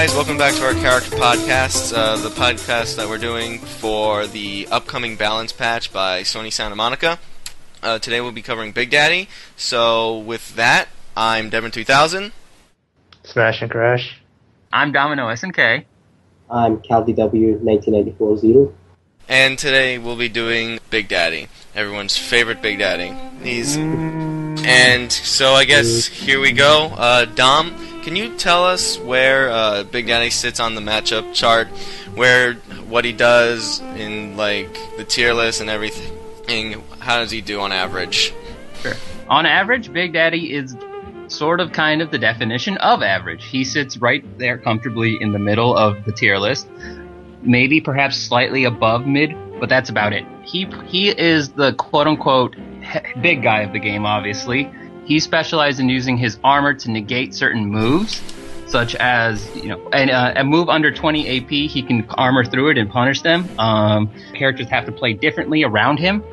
guys, welcome back to our character podcast, the podcast that we're doing for the upcoming balance patch by Sony Santa Monica. Today we'll be covering Big Daddy, so with that, I'm Devin2000. Smash and Crash. I'm dominoSNK. I'm CalDW 1994-0. And today we'll be doing Big Daddy, everyone's favorite Big Daddy. And so I guess here we go. Dom, can you tell us where Big Daddy sits on the matchup chart, what he does in like the tier list and everything? How does he do on average? Sure. On average, Big Daddy is sort of kind of the definition of average. He sits right there comfortably in the middle of the tier list. Maybe perhaps slightly above mid, but that's about it. He is the quote-unquote big guy of the game, obviously. He specializes in using his armor to negate certain moves, such as, a move under 20 AP, he can armor through it and punish them. Characters have to play differently around him.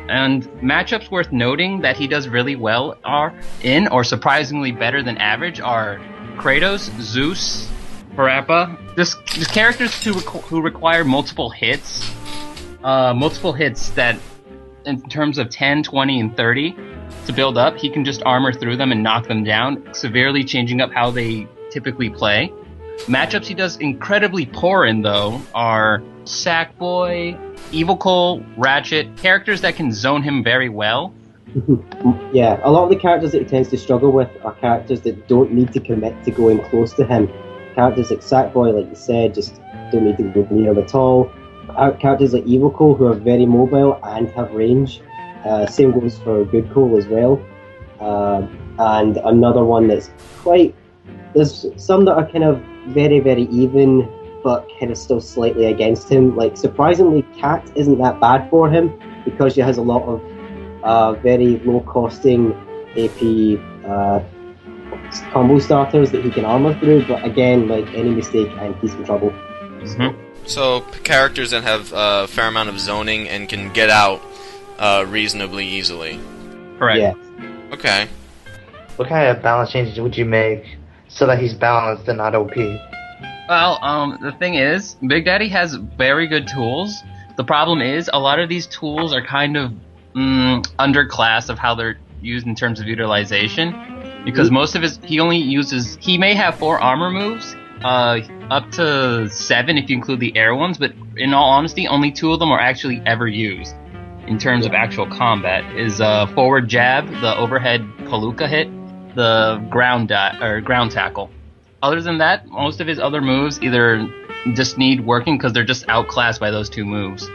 And matchups worth noting that he does really well or surprisingly better than average are Kratos, Zeus, Parappa. Just characters who require multiple hits that in terms of 10, 20, and 30 to build up, he can just armor through them and knock them down, severely changing up how they typically play. Matchups he does incredibly poor in, though, are Sackboy, Evil Cole, Ratchet, characters that can zone him very well. Yeah, a lot of the characters that he tends to struggle with are characters that don't need to commit to going close to him. Characters like Sackboy, like you said, just don't need to go near him at all. Characters like Evil Cole, who are very mobile and have range. Same goes for Good Cole as well. And another one that's there's some that are kind of very, very even, but kind of still slightly against him. Like, surprisingly, Cat isn't that bad for him because she has a lot of very low-costing AP combo starters that he can armor through, but again, like any mistake and he's in trouble. Mm-hmm. So characters that have a fair amount of zoning and can get out reasonably easily. Correct. Yeah. Okay. What kind of balance changes would you make so that he's balanced and not OP? Well, the thing is, Big Daddy has very good tools. The problem is, a lot of these tools are kind of underclass of how they're used in terms of utilization. Because most of he may have 4 armor moves, up to 7 if you include the air ones, but in all honesty, only 2 of them are actually ever used in terms of actual combat. Is forward jab, the overhead palooka hit, the ground tackle. Other than that, most of his other moves either just need working because they're just outclassed by those 2 moves.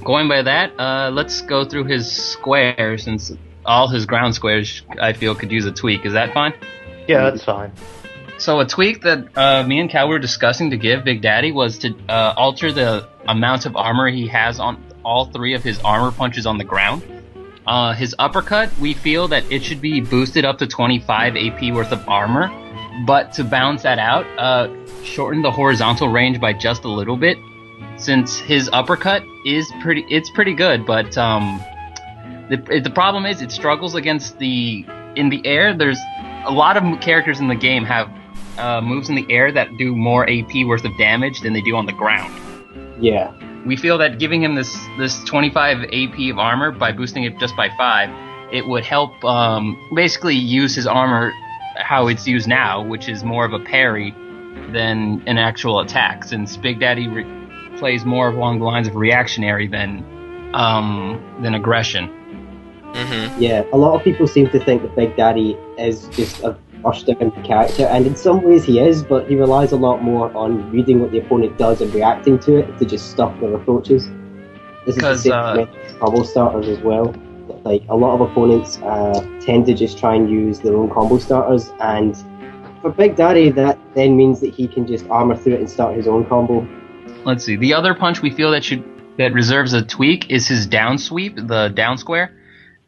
Going by that, let's go through his squares, since all his ground squares, I feel, could use a tweak. Is that fine? Yeah, that's fine. So a tweak that me and Cal were discussing to give Big Daddy was to alter the amount of armor he has on all 3 of his armor punches on the ground. His uppercut, we feel that it should be boosted up to 25 AP worth of armor, but to balance that out, shorten the horizontal range by just a little bit, since his uppercut is pretty good, but the problem is it struggles against in the air. There's a lot of characters in the game have moves in the air that do more AP worth of damage than they do on the ground. Yeah. We feel that giving him this 25 AP of armor by boosting it just by 5, it would help basically use his armor how it's used now, which is more of a parry than an actual attack, since Big Daddy plays more along the lines of reactionary than aggression. Mm-hmm. Yeah, a lot of people seem to think that Big Daddy is just a first-down character, and in some ways he is, but he relies a lot more on reading what the opponent does and reacting to it to just stuff their approaches. This is the same with combo starters as well. Like, a lot of opponents tend to just try and use their own combo starters, and for Big Daddy, that then means that he can just armor through it and start his own combo. Let's see. The other punch we feel that reserves a tweak is his down sweep, the down square.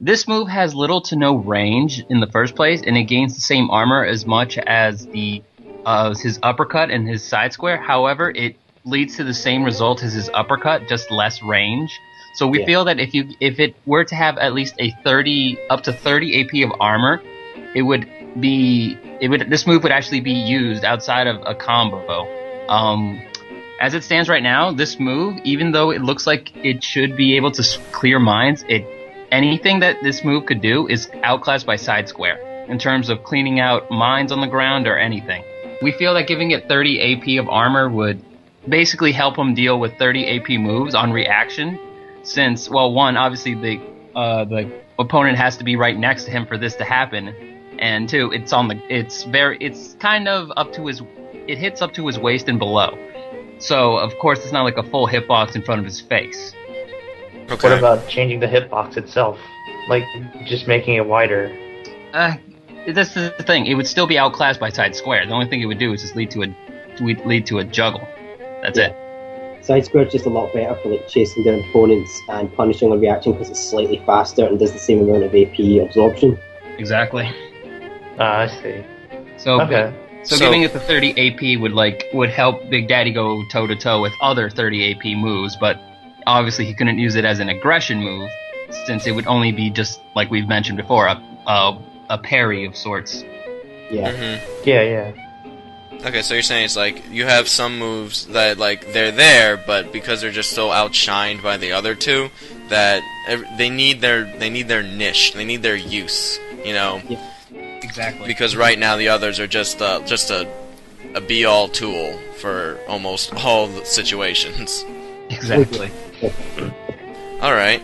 This move has little to no range in the first place, and it gains the same armor as much as his uppercut and his side square. However, it leads to the same result as his uppercut, just less range. So we feel that if it were to have at least up to 30 AP of armor, it would this move would actually be used outside of a combo. As it stands right now, this move, even though it looks like it should be able to clear mines, anything that this move could do is outclassed by Side Square in terms of cleaning out mines on the ground or anything. We feel that giving it 30 AP of armor would basically help him deal with 30 AP moves on reaction, since, well, one, obviously the opponent has to be right next to him for this to happen, and two, it hits up to his waist and below. So, of course, it's not like a full hitbox in front of his face. Okay. What about changing the hitbox itself? Like, just making it wider? That's the thing. It would still be outclassed by Side Square. The only thing it would do is just lead to a juggle. That's it. Side Square is just a lot better for like chasing down opponents and punishing on reaction because it's slightly faster and does the same amount of AP absorption. Exactly. I see. So, Okay. So giving it the 30 AP would help Big Daddy go toe to toe with other 30 AP moves, but obviously he couldn't use it as an aggression move, since it would only be just like we've mentioned before, a parry of sorts. Yeah. Mm-hmm. Yeah. Okay, so you're saying it's like you have some moves that like they're there, but because they're just so outshined by the other two, that they need their niche, they need their use, you know. Yeah. Exactly. Because right now the others are just a be-all tool for almost all the situations. Exactly. Alright.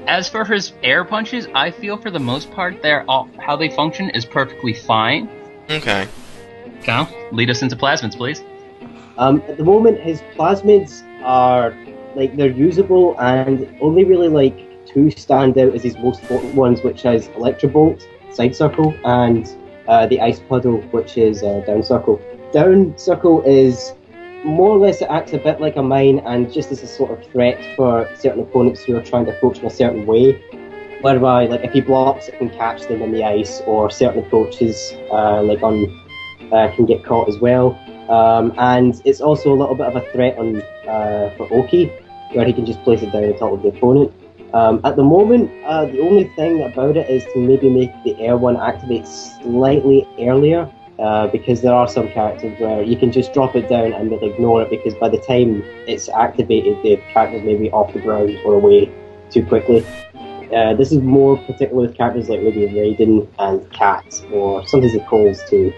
As for his air punches, I feel for the most part how they function is perfectly fine. Okay. Cal, lead us into plasmids, please. At the moment, his plasmids are like they're usable, and only really like two stand out as his most important ones, which is Electrobolt, Side Circle, and the Ice Puddle, which is Down Circle. Down Circle is more or less, it acts a bit like a mine, and just as a sort of threat for certain opponents who are trying to approach in a certain way, whereby like if he blocks, it can catch them in the ice, or certain approaches can get caught as well. And it's also a little bit of a threat for Oki, where he can just place it down on top of the opponent. At the moment, the only thing about it is to maybe make the air one activate slightly earlier, because there are some characters where you can just drop it down and they'll ignore it, because by the time it's activated, the characters may be off the ground or away too quickly. This is more particular with characters like maybe Raiden and Cat, or sometimes it calls too.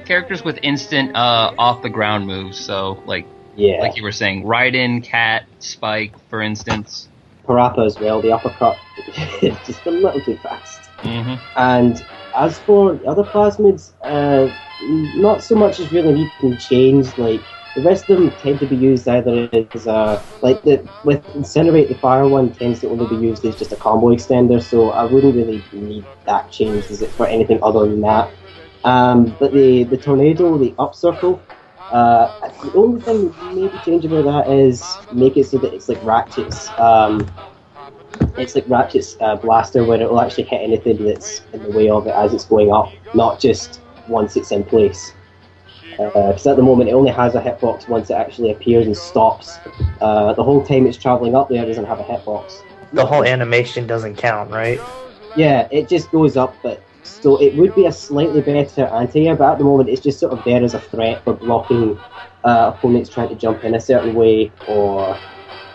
Characters with instant off-the-ground moves, so like you were saying, Raiden, Cat, Spike, for instance. Parappa as well, the uppercut is just a little too fast. Mm-hmm. And as for the other plasmids, not so much as really need to change. Like the rest of them tend to be used either as with Incinerate, the fire one tends to only be used as just a combo extender, so I wouldn't really need that changed as it for anything other than that. But the Tornado, the up circle, the only thing that maybe change about that is make it so that it's like Ratchet's blaster, where it will actually hit anything that's in the way of it as it's going up, not just once it's in place. Because at the moment it only has a hitbox once it actually appears and stops. The whole time it's travelling up there, it doesn't have a hitbox. The whole animation doesn't count, right? Yeah, it just goes up, but so it would be a slightly better anti-air, but at the moment it's just sort of there as a threat for blocking opponents trying to jump in a certain way, or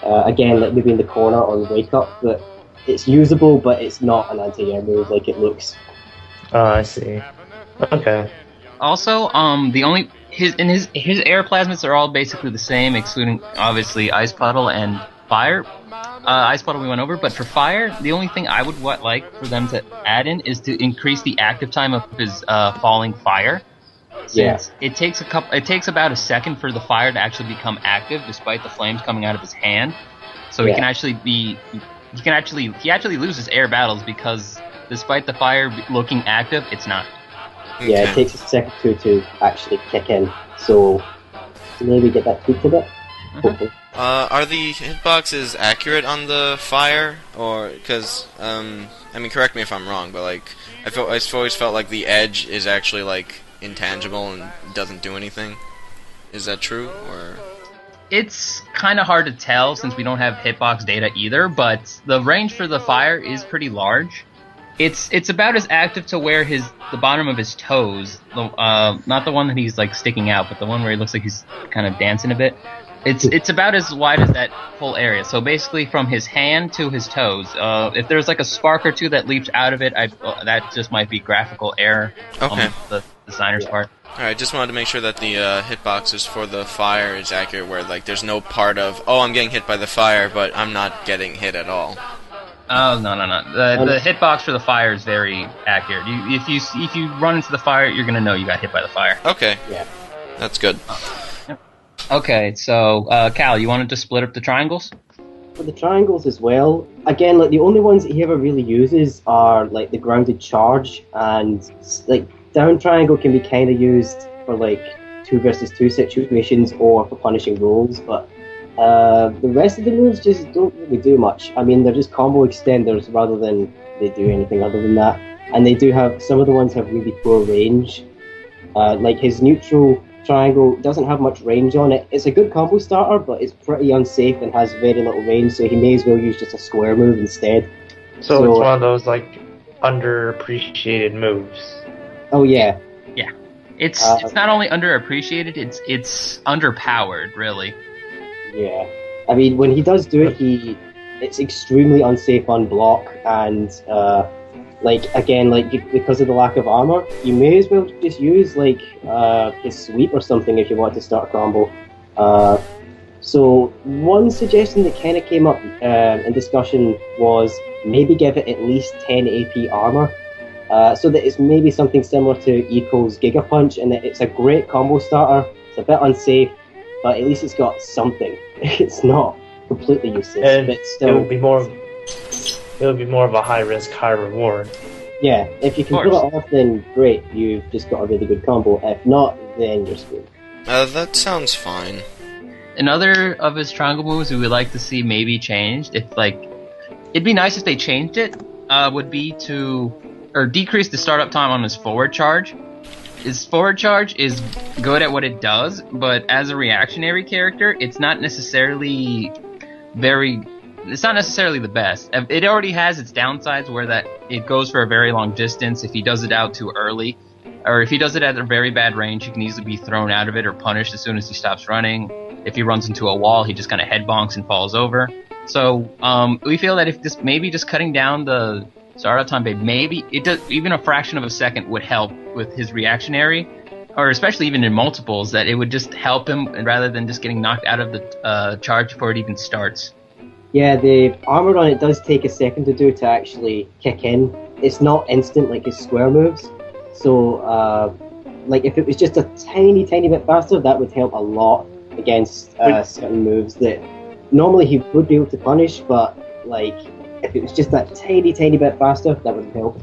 again, like maybe in the corner or wake up. But it's usable, but it's not an anti-air move like it looks. Oh, I see. Okay. Also, his air plasmids are all basically the same, excluding obviously Ice Puddle and Fire. Ice Puddle we went over, but for Fire, the only thing I would like for them to add in is to increase the active time of his falling fire. Since it takes about a second for the fire to actually become active, despite the flames coming out of his hand. So he actually loses air battles because despite the fire looking active, it's not. Okay. Yeah, it takes a second to actually kick in. So maybe get that tweaked a bit. Hopefully. Are the hitboxes accurate on the fire, or because correct me if I'm wrong, but like I've always felt like the edge is actually like intangible and doesn't do anything. Is that true, or? It's kind of hard to tell since we don't have hitbox data either, but the range for the fire is pretty large. It's about as active to where the bottom of his toes, not the one that he's like sticking out, but the one where he looks like he's kind of dancing a bit. It's about as wide as that whole area. So basically, from his hand to his toes. If there's like a spark or two that leaps out of it, that just might be graphical error on the designer's part. Alright, just wanted to make sure that the hitboxes for the fire is accurate, where like there's no part of, oh, I'm getting hit by the fire, but I'm not getting hit at all. Oh no. The hitbox for the fire is very accurate. If you run into the fire, you're gonna know you got hit by the fire. Okay. Yeah. That's good. Okay, so Cal, you wanted to split up the triangles? For the triangles as well, again, like the only ones that he ever really uses are like the grounded charge, and like down triangle can be kind of used for like 2 versus 2 situations or for punishing rolls, but the rest of the moves just don't really do much. I mean, they're just combo extenders rather than they do anything other than that. And they do have, some of the ones have really poor range. Like his neutral triangle doesn't have much range on it. It's a good combo starter, but it's pretty unsafe and has very little range, so he may as well use just a square move instead. So it's one of those like underappreciated moves. Oh yeah. Yeah. It's not only underappreciated, it's underpowered, really. Yeah, I mean, when he does do it, it's extremely unsafe on block, and because of the lack of armor, you may as well just use like his sweep or something if you want to start a combo. So one suggestion that kind of came up in discussion was maybe give it at least 10 AP armor, so that it's maybe something similar to Eco's Giga Punch, and that it's a great combo starter. It's a bit unsafe, but at least it's got something. It's not completely useless, And but still, it would be more of a high risk, high reward. yeah, if you can pull it off, then great, you've just got a really good combo. If not, then you're screwed. That sounds fine. Another of his triangle moves we would like to see maybe changed, it'd be nice if they changed it, would be to decrease the startup time on his forward charge. His forward charge is good at what it does, but as a reactionary character, it's not necessarily the best. It already has its downsides where that it goes for a very long distance if he does it out too early, or if he does it at a very bad range, he can easily be thrown out of it or punished as soon as he stops running. If he runs into a wall, he just kind of head bonks and falls over. So we feel that if this maybe just cutting down the startup time, maybe it does, even a fraction of a second would help with his reactionary, or especially even in multiples, that it would just help him rather than just getting knocked out of the charge before it even starts. Yeah, the armor on it does take a second to do to actually kick in. It's not instant like his square moves. So, like if it was just a tiny bit faster, that would help a lot against certain moves that normally he would be able to punish, but like if it was just that tiny bit faster, that would help.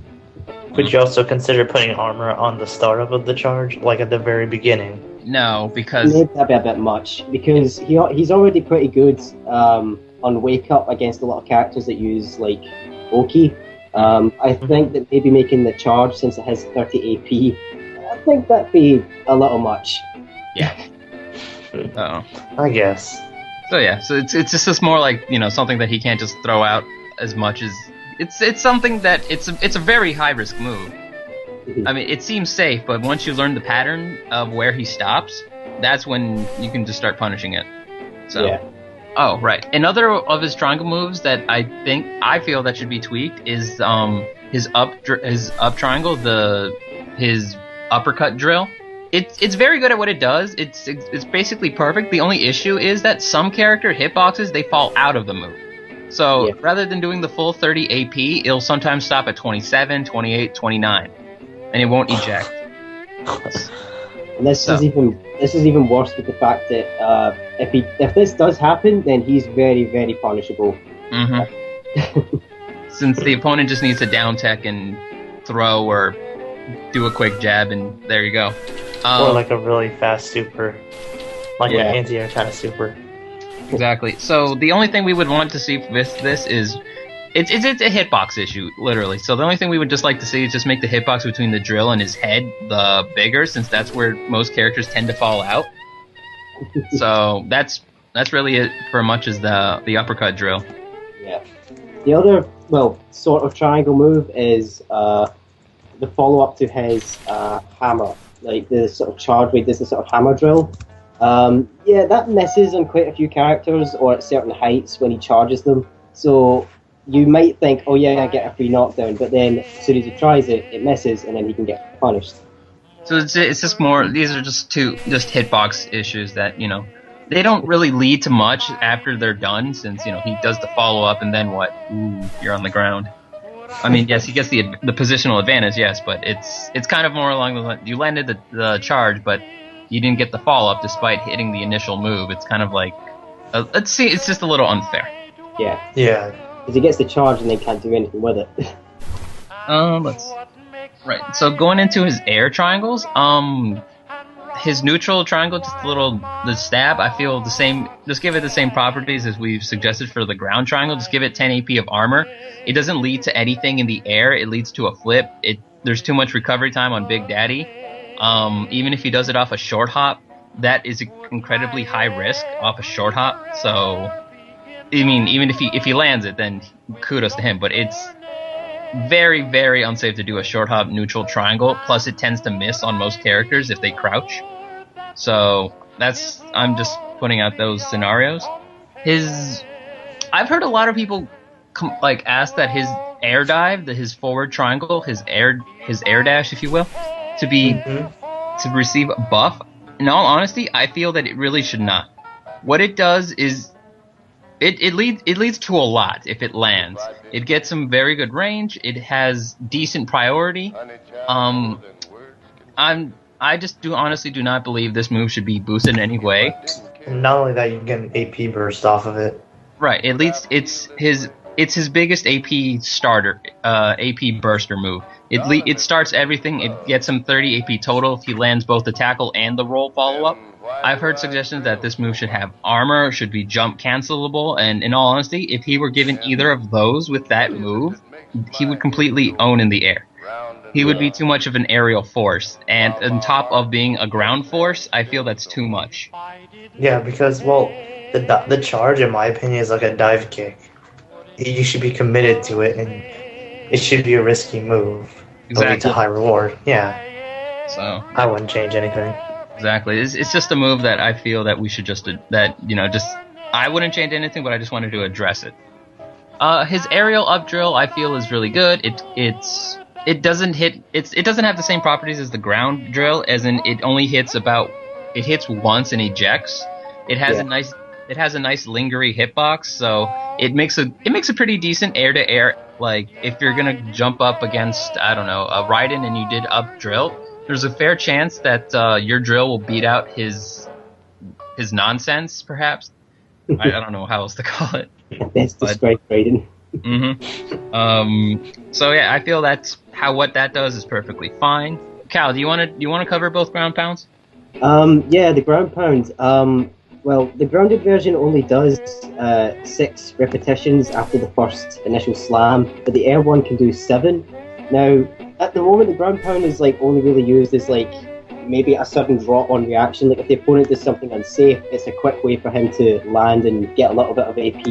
Would you also consider putting armor on the startup of the charge, like at the very beginning? No, because Maybe that'd be a bit much, because he's already pretty good on wake up against a lot of characters that use like Oki. I think that maybe making the charge, since it has 30 AP, I think that'd be a little much. yeah. I guess. So yeah, so it's just more like, something that he can't just throw out as much as it's something that it's a very high risk move. I mean, it seems safe, but once you learn the pattern of where he stops, that's when you can just start punishing it. So Yeah. Oh, right. Another of his triangle moves that I feel that should be tweaked is his up triangle, his uppercut drill. It's very good at what it does. It's basically perfect. The only issue is that some character hitboxes, they fall out of the move. So rather than doing the full 30 AP, it'll sometimes stop at 27, 28, 29, and it won't eject. And this is even worse with the fact that if this does happen, then he's very, very punishable. Mm-hmm. Since the opponent just needs to down tech and throw or do a quick jab, and there you go. Or like a really fast super, like an anti-air kind of super. Exactly. So the only thing we would want to see with this is it's a hitbox issue, literally. So the only thing we would just like to see is just make the hitbox between the drill and his head the bigger, since that's where most characters tend to fall out. So that's really it for much as the uppercut drill. Yeah. The other well, sort of triangle move is the follow-up to his hammer, like the sort of charge where he does the sort of hammer drill. Yeah, that misses on quite a few characters or at certain heights when he charges them. So you might think, oh yeah, I get a free knockdown, but then as soon as he tries it, it misses, and then he can get punished. So it's just more. These are just hitbox issues that they don't really lead to much after they're done, since he does the follow up and then what? Ooh, you're on the ground. I mean, yes, he gets the positional advantage, yes, but it's kind of more along the line. You landed the charge, but you didn't get the follow up despite hitting the initial move. It's kind of like, let's see, it's just a little unfair. Yeah. Yeah. Because he gets the charge and then can't do anything with it. Right. So going into his air triangles, his neutral triangle, just the stab, I feel the same. Just give it the same properties as we've suggested for the ground triangle. Just give it 10 AP of armor. It doesn't lead to anything in the air. It leads to a flip. There's too much recovery time on Big Daddy. Even if he does it off a short hop, that is incredibly high risk off a short hop. So, I mean, even if he lands it, then kudos to him. But it's very, very unsafe to do a short hop neutral triangle. Plus, it tends to miss on most characters if they crouch. So I'm just putting out those scenarios. I've heard a lot of people ask that his air dive, his forward triangle, his air dash, if you will, to receive a buff. In all honesty, I feel that it really should not. What it does is it leads to a lot if it lands. It gets some very good range. It has decent priority. I just honestly do not believe this move should be boosted in any way. And not only that, you can get an AP burst off of it. Right. It's his biggest AP starter, AP burster move. It starts everything. It gets him 30 AP total if he lands both the tackle and the roll follow-up. I've heard suggestions that this move should have armor, should be jump cancelable, and in all honesty, if he were given either of those with that move, he would completely own in the air. He would be too much of an aerial force, and on top of being a ground force, I feel that's too much. Yeah, because, well, the charge, in my opinion, is like a dive kick. You should be committed to it, and it should be a risky move. Exactly. To high reward. Yeah. So I wouldn't change anything. Exactly. It's just a move that I feel that we should I wouldn't change anything, but I just wanted to address it. His aerial up drill I feel is really good. It doesn't have the same properties as the ground drill, as in it hits once and ejects. It has a nice lingerie hitbox, so it makes a pretty decent air to air. Like if you're gonna jump up against, I don't know, a Raiden and you did up drill, there's a fair chance that your drill will beat out his nonsense, perhaps. I don't know how else to call it. That's the strike Raiden. So yeah, I feel what that does is perfectly fine. Cal, do you want to cover both ground pounds? Yeah, the ground pound. Well, the grounded version only does 6 repetitions after the first initial slam, but the air one can do 7. Now, at the moment, the ground pound is only really used as maybe a sudden drop-on reaction. Like if the opponent does something unsafe, it's a quick way for him to land and get a little bit of AP,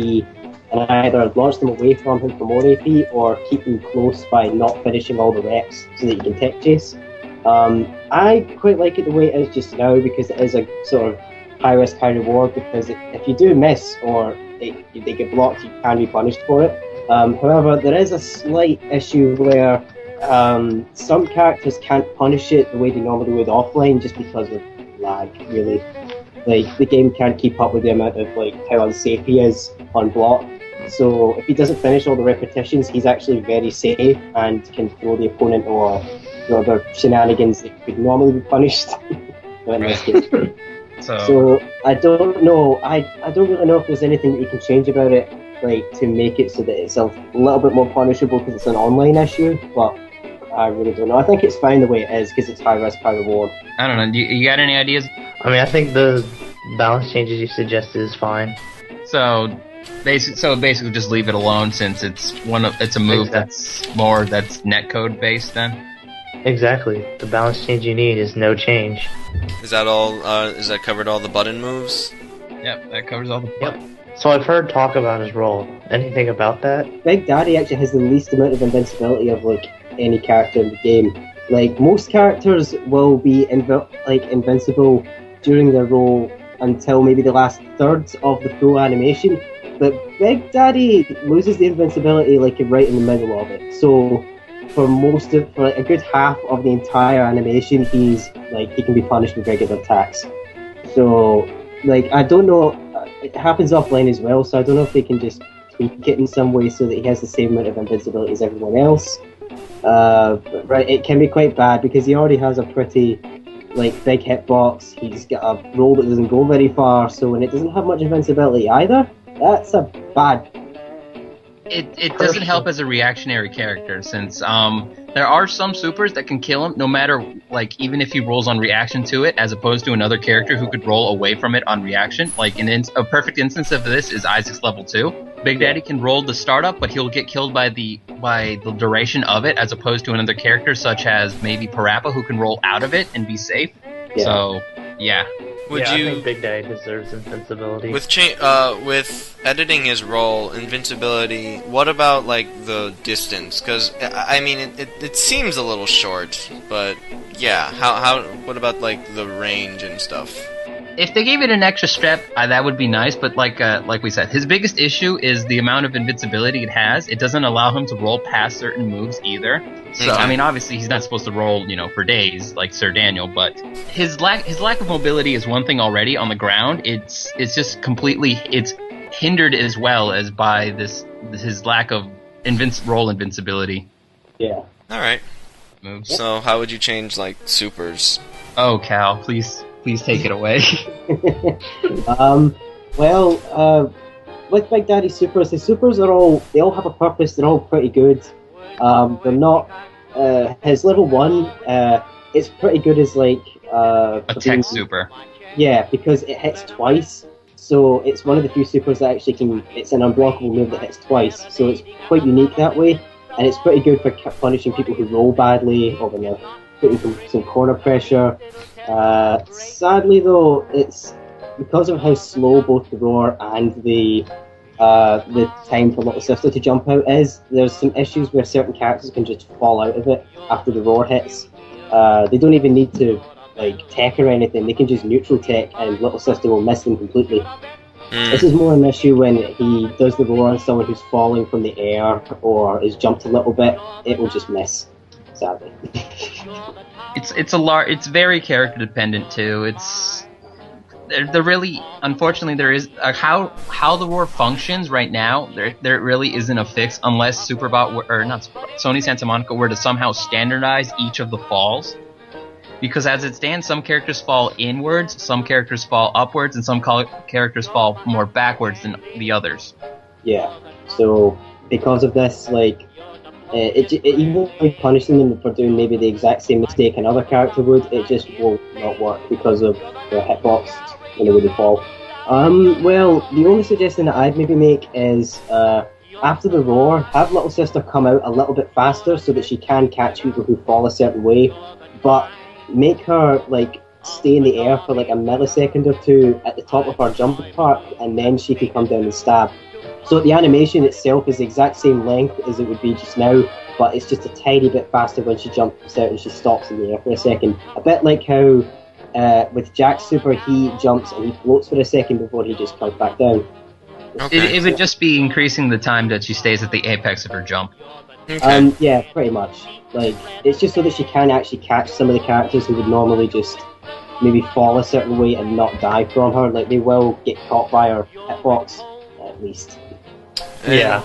and either launch them away from him for more AP or keep them close by not finishing all the reps so that you can tech chase. I quite like it the way it is just now because it is a sort of high risk, high reward, because if you do miss or they get blocked, you can be punished for it. However, there is a slight issue where some characters can't punish it the way they normally would offline just because of lag, really. The game can't keep up with the amount of how unsafe he is on block. So if he doesn't finish all the repetitions, he's actually very safe and can throw the opponent or other shenanigans that could normally be punished. In this case. So I don't know. I don't really know if there's anything that you can change about it, to make it so that it's a little bit more punishable because it's an online issue. But I really don't know. I think it's fine the way it is because it's high risk, high reward. I don't know. You got any ideas? I mean, I think the balance changes you suggested is fine. So basically, just leave it alone since it's a move that's netcode based then. Exactly. The balance change you need is no change. Is that all? Is that covered all the button moves? Yep, that covers all the buttons. So I've heard talk about his role. Anything about that? Big Daddy actually has the least amount of invincibility of like any character in the game. Like most characters will be invincible during their role until maybe the last third of the full animation, but Big Daddy loses the invincibility like right in the middle of it. So for like a good half of the entire animation, he can be punished with regular attacks. So like I don't know, it happens offline as well. So I don't know if they can just tweak it in some way so that he has the same amount of invincibility as everyone else. But, right, it can be quite bad because he already has a pretty big hitbox. He's got a roll that doesn't go very far, so when it doesn't have much invincibility either, that's a bad. It doesn't help as a reactionary character since there are some supers that can kill him no matter even if he rolls on reaction to it, as opposed to another character who could roll away from it on reaction. Like a perfect instance of this is Isaac's level 2. Big Daddy can roll the startup, but he'll get killed by the duration of it, as opposed to another character such as maybe Parappa, who can roll out of it and be safe. Yeah. So yeah. I think Big Daddy deserves invincibility. With editing his role, invincibility, what about the distance? Because I mean, it seems a little short, but yeah. What about the range and stuff? If they gave it an extra step, that would be nice. But like we said, his biggest issue is the amount of invincibility it has. It doesn't allow him to roll past certain moves either. So I mean, obviously he's not supposed to roll, for days like Sir Daniel. But his lack of mobility is one thing already on the ground. It's just completely hindered as well as by his lack of roll invincibility. Yeah. All right. Moves. So how would you change supers? Oh, Cal, please take it away. With Big Daddy supers, the supers they all have a purpose. They're all pretty good. They're not. His level 1, it's pretty good as a tech super. Yeah, because it hits twice. So it's one of the few supers that actually it's an unblockable move that hits twice. So it's quite unique that way, and it's pretty good for punishing people who roll badly or when they're putting some corner pressure. Sadly though, it's because of how slow both the roar and the time for Little Sister to jump out is. There's some issues where certain characters can just fall out of it after the roar hits. They don't even need to tech or anything. They can just neutral tech and Little Sister will miss them completely. This is more an issue when he does the roar on someone who's falling from the air or is jumped a little bit. It will just miss, sadly. It's very character dependent too. There really, unfortunately, there is how the roar functions right now. There really isn't a fix unless Sony Santa Monica were to somehow standardize each of the falls. Because as it stands, some characters fall inwards, some characters fall upwards, and some characters fall more backwards than the others. Yeah. So because of this, even if punishing them for doing maybe the exact same mistake another character would, it just will not work because of the hitbox when they fall. Well, the only suggestion that I'd maybe make is after the roar, have Little Sister come out a little bit faster so that she can catch people who fall a certain way, but make her stay in the air for a millisecond or two at the top of her jump part, and then she can come down and stab. So the animation itself is the exact same length as it would be just now, but it's just a tiny bit faster when she jumps out and she stops in the air for a second. A bit like how with Jack's super, he jumps and he floats for a second before he just comes back down. Okay. It would just be increasing the time that she stays at the apex of her jump. Okay. Yeah, pretty much. It's just so that she can actually catch some of the characters who would normally just maybe fall a certain way and not die from her. They will get caught by her hitbox, at least. Yeah.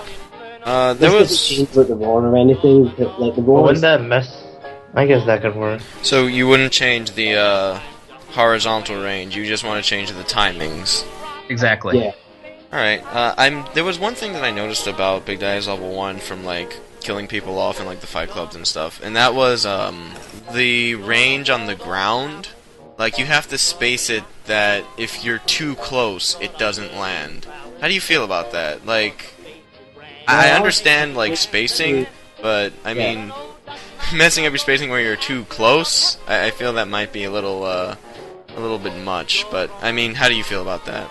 There this was doesn't change the roar or anything, but the roar. Wouldn't that mess? I guess that could work. So you wouldn't change the horizontal range. You just want to change the timings. Exactly. Yeah. All right. There was one thing that I noticed about Big Daddy's level 1 from killing people off in the fight clubs and stuff, and that was the range on the ground. You have to space it that if you're too close, it doesn't land. How do you feel about that? I understand spacing, but I mean, messing up your spacing where you're too close, I feel that might be a little bit much. But I mean, how do you feel about that?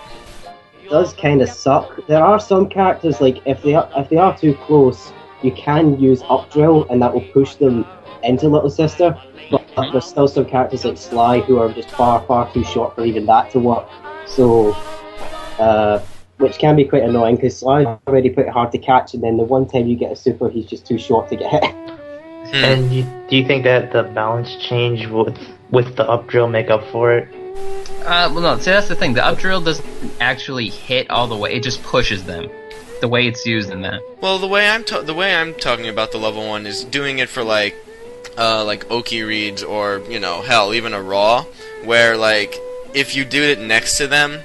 does kind of suck. There are some characters, like, if they are too close, you can use up drill, and that will push them into Little Sister. But there's still some characters like Sly who are just far, far too short for even that to work. So, which can be quite annoying, because Sly's already pretty hard to catch, and then the one time you get a super, he's just too short to get hit. And do you think that the balance change with the up drill make up for it? Well, no. See, that's the thing. The up drill doesn't actually hit all the way. It just pushes them. The way it's used in that. Well, the way I'm talking about the level 1 is doing it for like Oki reads, or hell, even a Raw, where like if you do it next to them,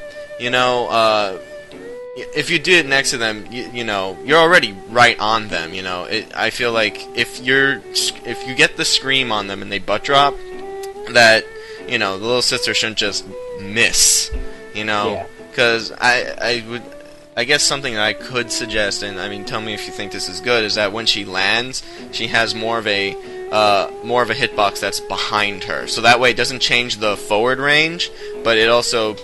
if you do it next to them, you're already right on them. I feel like if you get the scream on them and they butt drop, that the Little Sister shouldn't just miss. Because I guess something that I could suggest, and I mean, tell me if you think this is good, is that when she lands, she has more of a hitbox that's behind her. So that way it doesn't change the forward range, but it also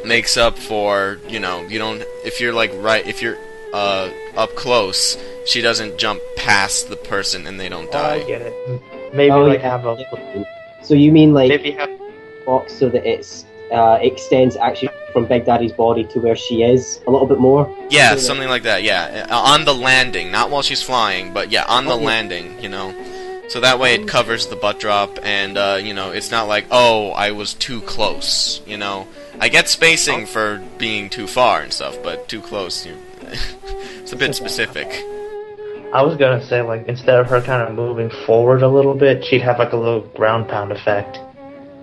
makes up for, you don't, if you're up close, she doesn't jump past the person and they don't die. I get it. Maybe have a... So you mean like maybe have box so that it's extends actually from Big Daddy's body to where she is a little bit more? Yeah, something like that, yeah. On the landing, not while she's flying, but yeah, on the landing, So that way it covers the butt drop, and, it's not like, oh, I was too close, I get spacing for being too far and stuff, but too close, it's a bit specific. I was gonna say, like, instead of her kind of moving forward a little bit, she'd have like a little ground pound effect.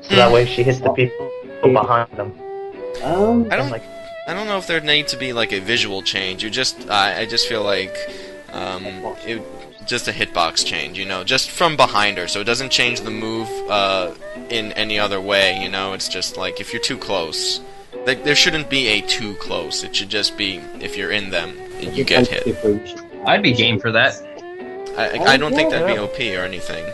So that way she hits the people behind them. I don't know if there needs to be like a visual change. I just feel like just a hitbox change, just from behind her, so it doesn't change the move in any other way. It's just like if you're too close, there shouldn't be a too close. It should just be if you're in them, you get hit. I'd be game for that. I don't think that'd be OP or anything.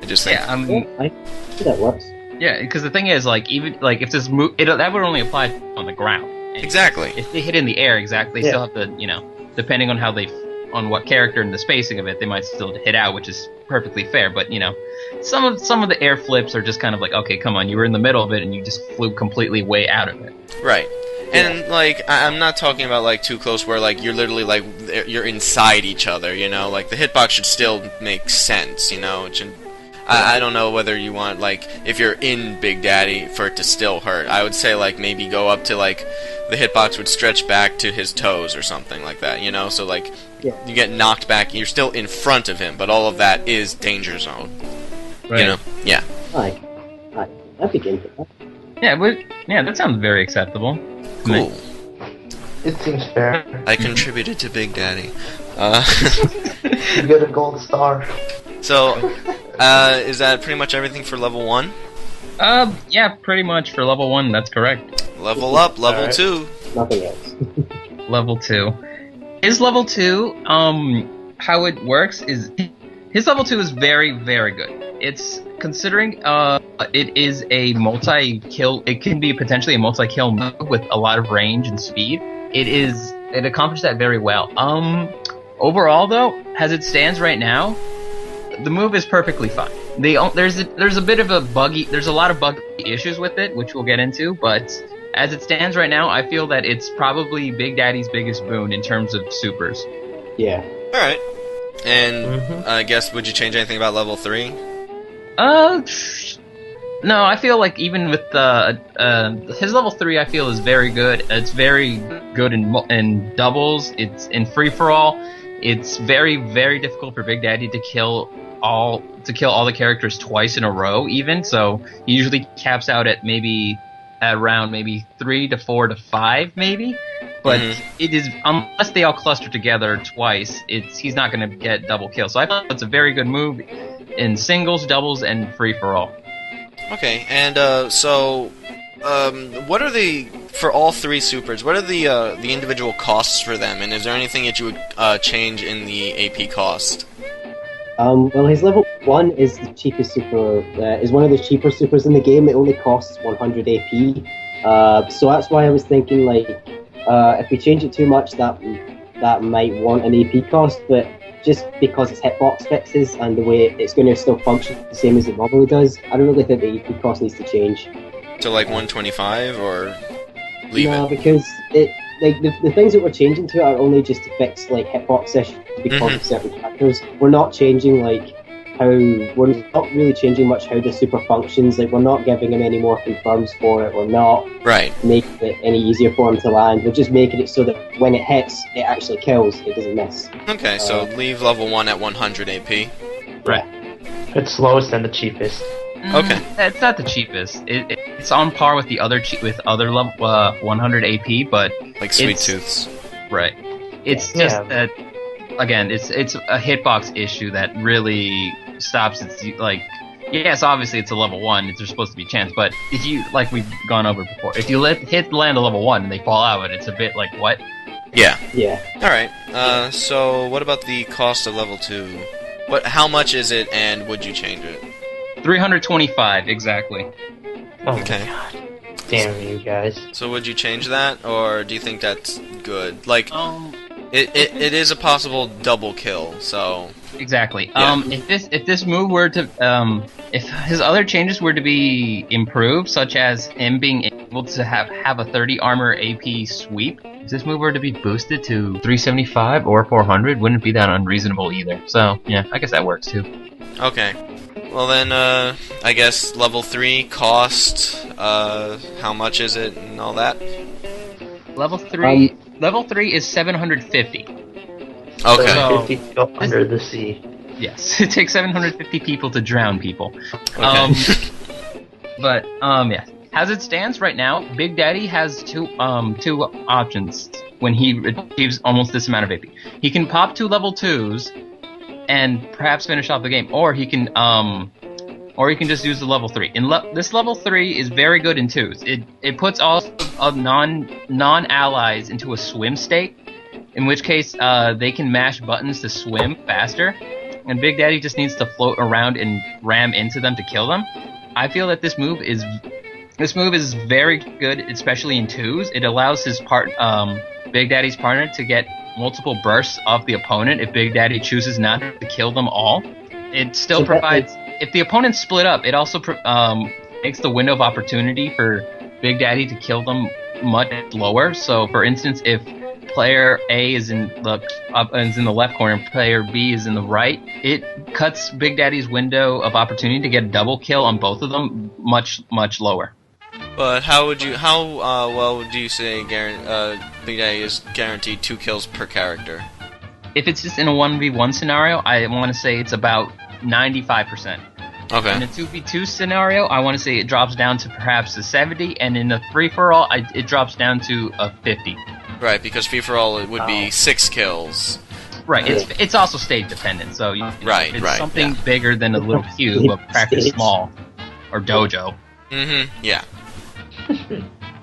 I just think. I think that works. Yeah, because the thing is, like, even like if this move, that would only apply on the ground. And exactly. If they hit in the air, exactly, they still have to, depending on on what character and the spacing of it, they might still hit out, which is perfectly fair. But some of the air flips are just kind of like, okay, come on, you were in the middle of it and you just flew completely way out of it. Right. And, like, I'm not talking about, like, too close where, like, you're literally, like, you're inside each other, Like, the hitbox should still make sense, It should, I don't know whether you want, like, if you're in Big Daddy for it to still hurt. I would say, like, maybe go up to, like, the hitbox would stretch back to his toes or something like that, So, like, you get knocked back, you're still in front of him, but all of that is danger zone. Right. Yeah. Alright. That'd be game for that. Yeah, that sounds very acceptable. Cool. It seems fair. I contributed to Big Daddy. You get a gold star. So, is that pretty much everything for level 1? Yeah, pretty much for level 1, that's correct. Level up, level 2. Nothing else. Level 2. His level 2, how it works is, his level 2 is very, very good. It's, considering, it is a multi-kill, it can be potentially a multi-kill move with a lot of range and speed. It accomplished that very well. Overall though, as it stands right now, the move is perfectly fine. There's a bit of there's a lot of bug issues with it, which we'll get into, but as it stands right now, I feel that it's probably Big Daddy's biggest boon in terms of supers. Yeah. Alright. And, I guess, would you change anything about level 3? No, I feel like even with his level 3, I feel is very good. It's very good in doubles. It's in free for all. It's very, very difficult for Big Daddy to kill all the characters twice in a row. Even so, he usually caps out at around 3 to 4 to 5, maybe. But it is, unless they all cluster together twice, he's not going to get double kills. So I thought it's a very good move in singles, doubles, and free for all. Okay, and what are for all 3 supers, what are the individual costs for them, and is there anything that you would change in the AP cost? Well, his level 1 is the cheapest super, is one of the cheaper supers in the game. It only costs 100 AP. So that's why I was thinking, like, If we change it too much, that might want an AP cost, but just because it's hitbox fixes and the way it's going to still function the same as it normally does, I don't really think the AP cost needs to change. To like 125 or leave No, it? because the things that we're changing to it are only just to fix like hitbox issues because of certain characters. We're not changing we're not really changing much how the super functions. Like, we're not giving him any more confirms for it. We're not making it any easier for him to land. We're just making it so that when it hits, it actually kills. It doesn't miss. Okay, so leave level 1 at 100 AP. Right. It's slowest and the cheapest. Okay. It's not the cheapest. It's on par with the other other level 100 AP, but Like Sweet Tooths. right. It's just that again, it's a hitbox issue that really stops its like. Yes, obviously it's a level 1. There's supposed to be a chance, but if you like we've gone over before, if you land a level 1 and they fall out, it's a bit like what? Yeah. Yeah. All right. So what about the cost of level 2? How much is it, and would you change it? 325 exactly. Oh Okay. my god. Damn you guys. So would you change that, or do you think that's good? Like, it is a possible double kill, so... Exactly. Yeah. If this move were to if his other changes were to be improved, such as him being able to have a 30 armor AP sweep, if this move were to be boosted to 375 or 400, wouldn't be that unreasonable either. So yeah, I guess that works too. Okay. Well then, I guess level 3 cost, how much is it and all that? Level 3 is 750. Okay. So- 50 go under the sea. Yes, it takes 750 people to drown people. Okay. Yeah. As it stands right now, Big Daddy has two options when he achieves almost this amount of AP. He can pop 2 level 2s and perhaps finish off the game, or he can just use the level 3. This level 3 is very good in 2s. It puts all of non-allies into a swim state, in which case they can mash buttons to swim faster, and Big Daddy just needs to float around and ram into them to kill them. I feel that this move is very good, especially in 2s. It allows Big Daddy's partner to get multiple bursts off the opponent if Big Daddy chooses not to kill them all. It still provides... If the opponents split up, it also makes the window of opportunity for Big Daddy to kill them much lower. So, for instance, if player A is in the left corner and player B is in the right, it cuts Big Daddy's window of opportunity to get a double kill on both of them much lower. But how well would you say Big Daddy is guaranteed 2 kills per character? If it's just in a 1v1 scenario, I want to say it's about 95%. Okay. In a 2v2 scenario, I want to say it drops down to perhaps a 70, and in a free-for-all, it drops down to a 50. Right, because free-for-all it would be 6 kills. Right, it's also stage dependent, so it's something bigger than a little cube of practice small or dojo. Yeah.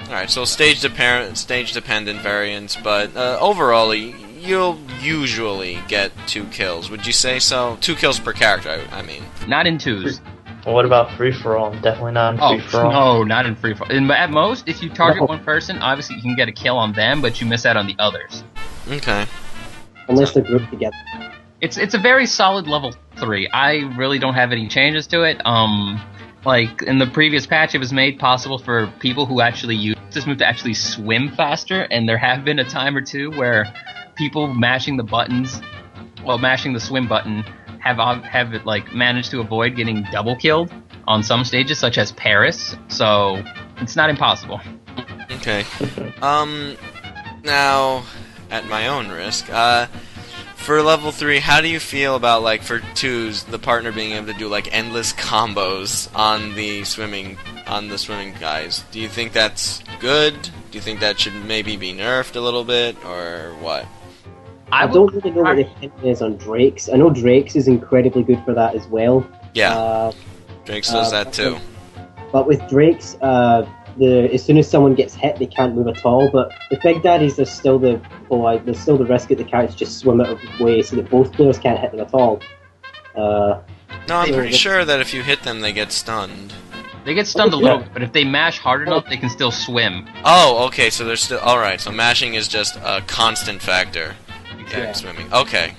Alright, so stage dependent variants, but overall you'll usually get 2 kills. Would you say so? 2 kills per character, I mean. Not in 2s. Well, what about free-for-all? Definitely not in free-for-all. No, not in free-for-all. At most, if you target one person, obviously you can get a kill on them, but you miss out on the others. Okay. Unless they're grouped together. It's a very solid level 3. I really don't have any changes to it. Like, in the previous patch, it was made possible for people who actually use this move to actually swim faster, and there have been a time or two where people mashing the swim button have managed to avoid getting double killed on some stages, such as Paris. So it's not impossible. Okay. Now, at my own risk, for level 3, how do you feel about, like, for 2s, the partner being able to do, like, endless combos on the swimming guys? Do you think that's good? Do you think that should maybe be nerfed a little bit, or what? I don't really know what the hint is on Drake's. I know Drake's is incredibly good for that as well. Yeah, Drake's does that too. But with Drake's, as soon as someone gets hit, they can't move at all. But with Big Daddies, there's still the risk that the characters just swim out of the way, so that both players can't hit them at all. No, I'm pretty sure that if you hit them, they get stunned. They get stunned a little bit, but if they mash hard enough, they can still swim. Oh, okay, so they're still... Alright, so mashing is just a constant factor. Exactly. Swimming. Okay.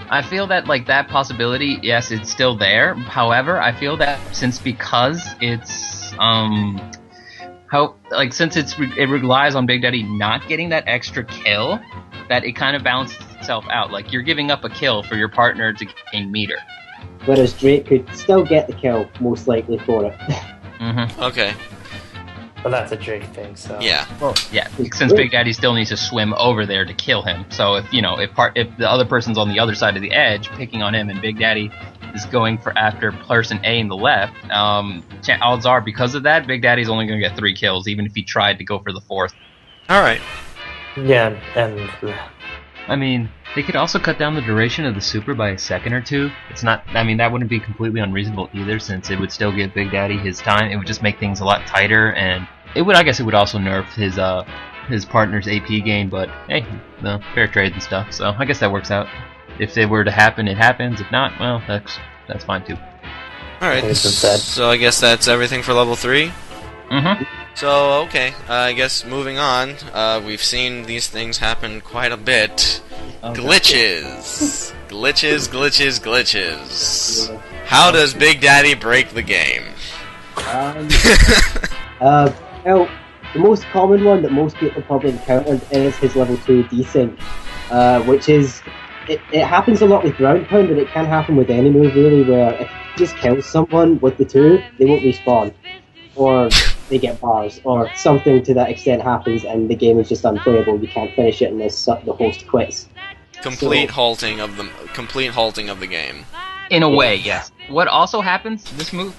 I feel that, like, that possibility, yes, it's still there. However, I feel that because it's, since it relies on Big Daddy not getting that extra kill, that it kind of balances itself out. Like, you're giving up a kill for your partner to gain meter. Whereas Drake could still get the kill, most likely, for it. Mm-hmm. Okay. Well, that's a Drake thing, so... Yeah. Well, yeah, since Big Daddy still needs to swim over there to kill him. So if the other person's on the other side of the edge, picking on him, and Big Daddy is going after person A in the left, odds are, because of that, Big Daddy's only going to get 3 kills, even if he tried to go for the 4th. Alright. Yeah, and... I mean, they could also cut down the duration of the super by a second or two. It's not. I mean, that wouldn't be completely unreasonable either, since it would still give Big Daddy his time. It would just make things a lot tighter, and it would. I guess it would also nerf his partner's AP game. But hey, no, fair trade and stuff. So I guess that works out. If it were to happen, it happens. If not, well, that's fine too. All right. So I guess that's everything for level 3. Mm-hmm. So, okay, I guess moving on, we've seen these things happen quite a bit. Glitches! Glitches. How does Big Daddy break the game? Well, the most common one that most people probably encountered is his level 2 desync, which is, it happens a lot with ground pound, but it can happen with any move really, where if you just kill someone with the 2, they won't respawn. Or they get bars, or something to that extent happens, and the game is just unplayable. You can't finish it unless the host quits. Complete halting of the game. In a way, yes. What also happens, this move,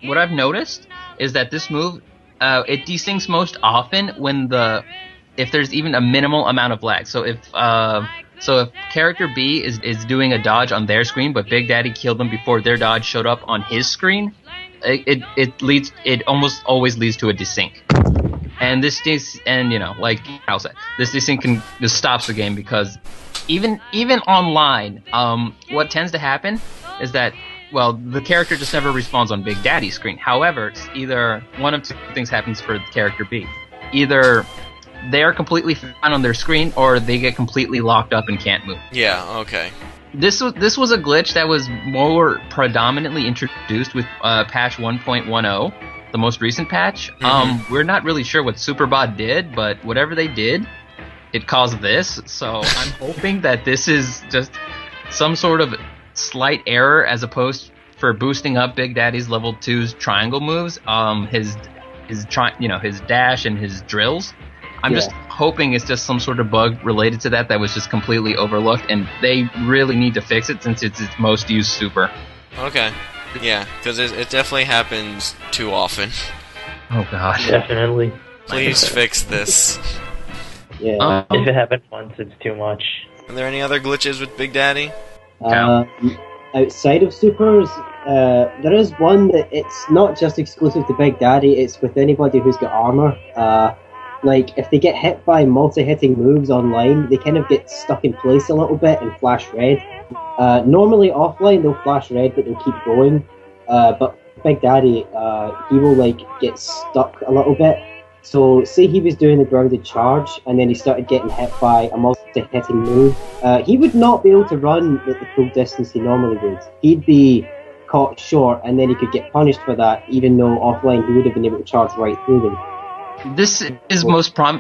what I've noticed is that this move, it desyncs most often when if there's even a minimal amount of lag. So if character B is doing a dodge on their screen, but Big Daddy killed them before their dodge showed up on his screen, it almost always leads to a desync. And this desync can just stops the game, because even online, what tends to happen is that, well, the character just never respawns on Big Daddy's screen. However, it's either one of 2 things happens for character B. Either they're completely fine on their screen, or they get completely locked up and can't move. Yeah, okay. This was a glitch that was more predominantly introduced with patch 1.10, the most recent patch. Mm-hmm. We're not really sure what Superbot did, but whatever they did, it caused this. So I'm hoping that this is just some sort of slight error, as opposed for boosting up Big Daddy's level 2's triangle moves, his dash and his drills. I'm just hoping it's just some sort of bug related to that was just completely overlooked, and they really need to fix it since it's its most used super. Okay. Yeah, because it definitely happens too often. Oh god. Definitely. Please fix this. Yeah. If it happened once, it's too much. Are there any other glitches with Big Daddy? Outside of supers, there is one that it's not just exclusive to Big Daddy, it's with anybody who's got armor. Like, if they get hit by multi-hitting moves online, they kind of get stuck in place a little bit and flash red. Normally offline, they'll flash red, but they'll keep going. But Big Daddy, he will, like, get stuck a little bit. So, say he was doing a grounded charge, and then he started getting hit by a multi-hitting move. He would not be able to run at the full distance he normally would. He'd be caught short, and then he could get punished for that, even though offline he would have been able to charge right through them. This is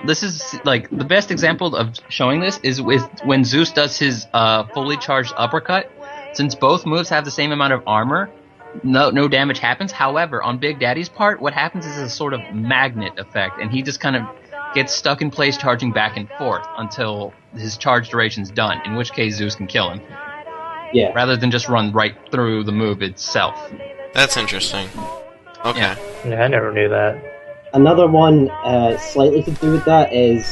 This is like the best example of showing this is with when Zeus does his fully charged uppercut. Since both moves have the same amount of armor, no damage happens. However, on Big Daddy's part, what happens is a sort of magnet effect, and he just kind of gets stuck in place, charging back and forth until his charge duration's done. In which case, Zeus can kill him. Yeah. Rather than just run right through the move itself. That's interesting. Okay. Yeah, I never knew that. Another one slightly to do with that is,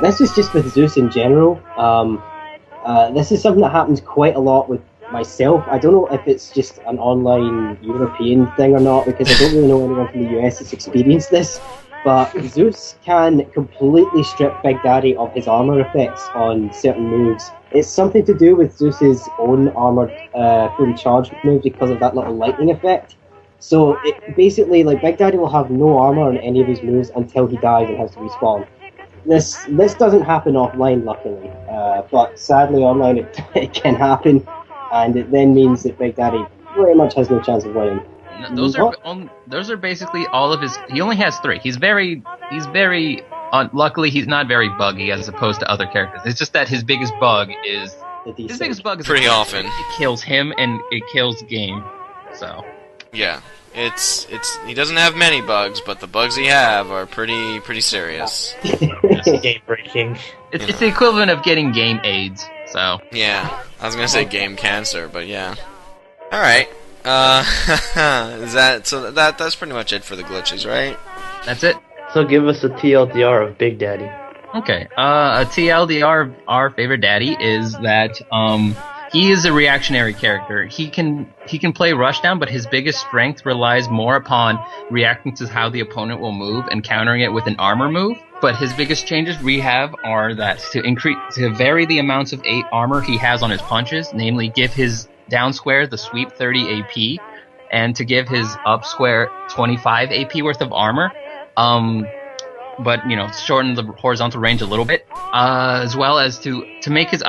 this is just with Zeus in general. This is something that happens quite a lot with myself. I don't know if it's just an online European thing or not, because I don't really know anyone from the US that's experienced this, but Zeus can completely strip Big Daddy of his armor effects on certain moves. It's something to do with Zeus's own armored fully charged move because of that little lightning effect. So basically, like, Big Daddy will have no armor on any of his moves until he dies and has to respawn. This doesn't happen offline, luckily, but sadly online it can happen, and it then means that Big Daddy pretty much has no chance of winning. Those are basically all of his. He only has 3. He's very. Luckily, he's not very buggy as opposed to other characters. It's just that his biggest bug is pretty often it kills him and it kills game. So yeah, it's he doesn't have many bugs, but the bugs he have are pretty serious. Game breaking. It's the equivalent of getting game AIDS. So yeah, I was gonna say game cancer, but yeah. All right. That's pretty much it for the glitches, right? That's it. So give us a TLDR of Big Daddy. Okay. A TLDR of our favorite daddy is that he is a reactionary character. He can play rushdown, but his biggest strength relies more upon reacting to how the opponent will move and countering it with an armor move. But his biggest changes we have are that to vary the amounts of 8 armor he has on his punches, namely give his down square the sweep 30 AP, and to give his up square 25 AP worth of armor. But shorten the horizontal range a little bit, as well as to make his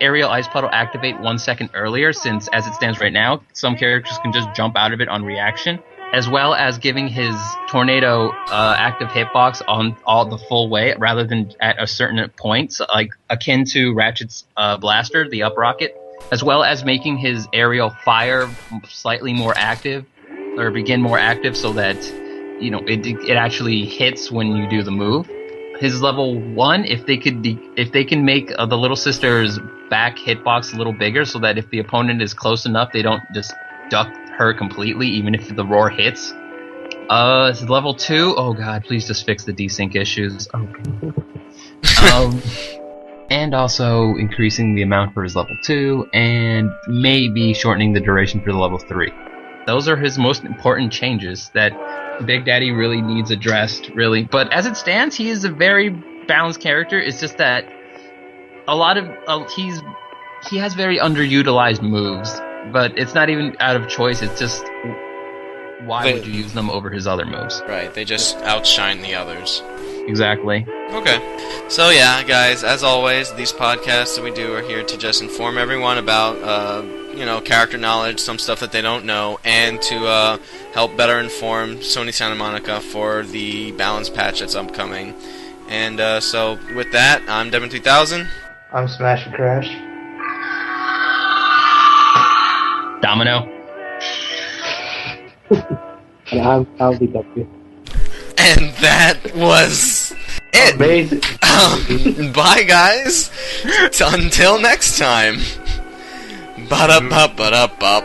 aerial ice puddle activate 1 second earlier, since as it stands right now, some characters can just jump out of it on reaction, as well as giving his tornado active hitbox on all the full way rather than at a certain point, so like akin to Ratchet's blaster, the up rocket, as well as making his aerial fire slightly more active, or begin more active, so that it actually hits when you do the move. His level 1, if they can make the little sister's back hitbox a little bigger, so that if the opponent is close enough, they don't just duck her completely, even if the roar hits. His level 2, oh god, please just fix the desync issues. Okay. And also increasing the amount for his level 2, and maybe shortening the duration for the level 3. Those are his most important changes that Big Daddy really needs addressed, really. But as it stands, he is a very balanced character. It's just that a lot of he has very underutilized moves, but it's not even out of choice. It's just why would you use them over his other moves? Right, they just outshine the others. Exactly. Okay. So yeah, guys, as always, these podcasts that we do are here to just inform everyone about character knowledge, some stuff that they don't know, and to help better inform Sony Santa Monica for the balance patch that's upcoming. And so with that, I'm Devin 2000. I'm Smash and Crash. Domino. And I'm CalDW. And that was it. Amazing. Bye, guys. Until next time. Ba-da-ba-ba-da-ba.